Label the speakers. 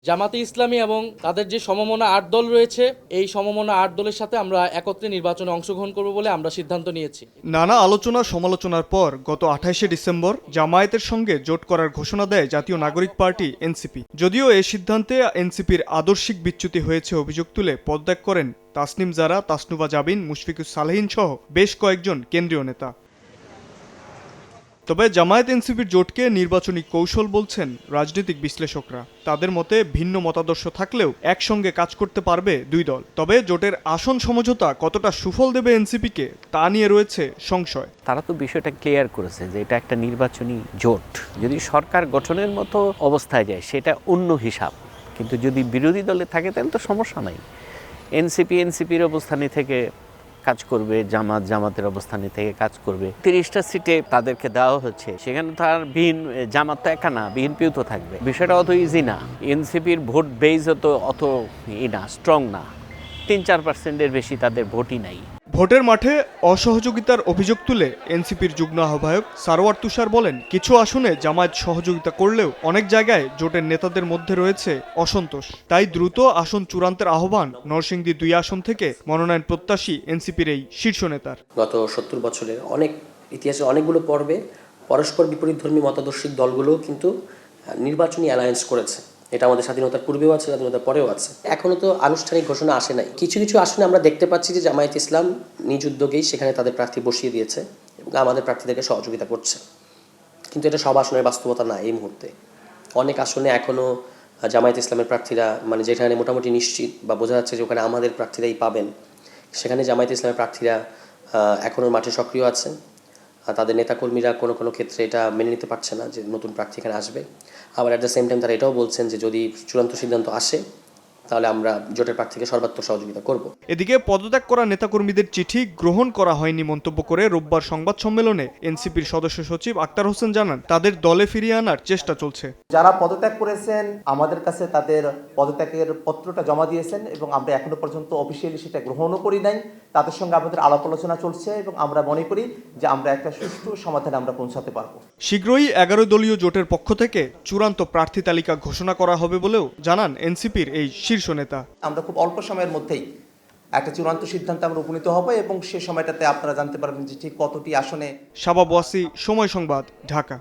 Speaker 1: জামাতে ইসলামী এবং তাদের যে সমমনা ৮ দল রয়েছে, এই সমমনা ৮ দলের সাথে আমরা একত্রে নির্বাচনে অংশগ্রহণ করব বলে আমরা সিদ্ধান্ত নিয়েছি।
Speaker 2: নানা আলোচনা সমালোচনার পর গত ২৮শে ডিসেম্বর জামায়াতের সঙ্গে জোট করার ঘোষণা দেয় জাতীয় নাগরিক পার্টি এনসিপি। যদিও এ সিদ্ধান্তে এনসিপির আদর্শিক বিচ্যুতি হয়েছে অভিযোগ তুলে পদত্যাগ করেন তাসনিম জারা, তাসনুভা জাবিন, মুশফিকুস সালেহীন সহ বেশ কয়েকজন কেন্দ্রীয় নেতা। তবে জামায়াত এনসিপির জোটকে নির্বাচনী কৌশল বলছেন রাজনৈতিক বিশ্লেষকরা। তাদের মতে ভিন্ন মতাদর্শ থাকলেও একসঙ্গে কাজ করতে পারবে দুই দল। তবে জোটের আসন সমঝোতা কতটা সুফল দেবে এনসিপিকে তা নিয়ে রয়েছে সংশয়।
Speaker 3: তারা তো বিষয়টা ক্লিয়ার করেছে যে এটা একটা নির্বাচনী জোট। যদি সরকার গঠনের মতো অবস্থায় যায় সেটা অন্য হিসাব, কিন্তু যদি বিরোধী দলে থাকে তাহলে তো সমস্যা নাই। এনসিপির অবস্থানে থেকে কাজ করবে, জামাতের অবস্থানে থেকে কাজ করবে। ৩০টা সিটে তাদেরকে দেওয়া হচ্ছে, সেখানে তার জামাত তো একা না, বিএনপিও তো থাকবে। বিষয়টা অত ইজি না। এনসিপির ভোট বেজ অত স্ট্রং না, ৩-৪% বেশি তাদের ভোটই নাই।
Speaker 2: ভোটের মাঠে অসহযোগিতার অভিযোগ তুলে এনসিপির যুগ্ম আহ্বায়ক সারোয়ার তুষার বলেন, কিছু আসনে জামায়াত সহযোগিতা করলেও অনেক জায়গায় জোটের নেতাদের মধ্যে রয়েছে অসন্তোষ। তাই দ্রুত আসন চূড়ান্তের আহ্বান নরসিংদী ২ আসন থেকে মনোনয়ন প্রত্যাশী এনসিপির এই শীর্ষ নেতার।
Speaker 4: গত ৭০ বছরের ইতিহাসে অনেকগুলো পর্বে পরস্পর বিপরীতধর্মী মতাদর্শিক দলগুলোও কিন্তু নির্বাচনী অ্যালায়েন্স করেছে। এটা আমাদের স্বাধীনতার পূর্বেও আছে, স্বাধীনতার পরেও আছে। এখনো তো আনুষ্ঠানিক ঘোষণা আসে নাই। কিছু কিছু আসনে আমরা দেখতে পাচ্ছি যে জামায়াত ইসলাম নিজ উদ্যোগেই সেখানে তাদের প্রার্থী বসিয়ে দিয়েছে এবং আমাদের প্রার্থীদেরকে সহযোগিতা করছে। কিন্তু এটা সব আসনের বাস্তবতা না এই মুহূর্তে। অনেক আসনে এখনও জামায়াত ইসলামের প্রার্থীরা যেখানে মোটামুটি নিশ্চিত বা বোঝা যাচ্ছে যে ওখানে আমাদের প্রার্থীরাই পাবেন, সেখানে জামায়াত ইসলামের প্রার্থীরা এখনও মাঠে সক্রিয় আছেন। তাদের নেতাকর্মীরা কোনো কোনো ক্ষেত্রে এটা মেনে নিতে পারছে না যে নতুন প্রার্থী এখানে আসবে। আবার অ্যাট দ্য সেম টাইম তারা এটাও বলছেন যে যদি চূড়ান্ত সিদ্ধান্ত আসে তাহলে আমরা জোটের প্রার্থীকে সর্বাত্মক সহযোগিতা করব।
Speaker 2: এদিকে পদত্যাগ করা নেতাকর্মীদের চিঠি গ্রহণ করা হয়নি মন্তব্য করে রোববার সংবাদ সম্মেলনে এনসিপির সদস্য সচিব আক্তার হোসেন জানান, তাদের দলে ফিরিয়ে আনার চেষ্টা চলছে।
Speaker 5: যারা পদত্যাগ করেছেন আমাদের কাছে তাদের পদত্যাগের পত্রটা জমা দিয়েছেন এবং আমরা এখনো পর্যন্ত অফিসিয়ালি সেটা গ্রহণও করি নাই। তাদের সঙ্গে আমাদের আলাপ আলোচনা চলছে এবং আমরা মনে করি যে আমরা একটা সুষ্ঠু সমাধানে আমরা পৌঁছাতে পারবো।
Speaker 2: শীঘ্রই ১১ দলীয় জোটের পক্ষ থেকে চূড়ান্ত প্রার্থী তালিকা ঘোষণা করা হবে বলেও জানান এনসিপির এই শীর্ষ নেতা।
Speaker 5: আমরা খুব অল্প সময়ের মধ্যেই একটা চূড়ান্ত সিদ্ধান্তে আমরা উপনীত হব এবং সে সময়টাতে আপনারা জানতে পারবেন যে ঠিক কতটি আসনে।
Speaker 2: শাবাব ওয়াসি, সময় সংবাদ, ঢাকা।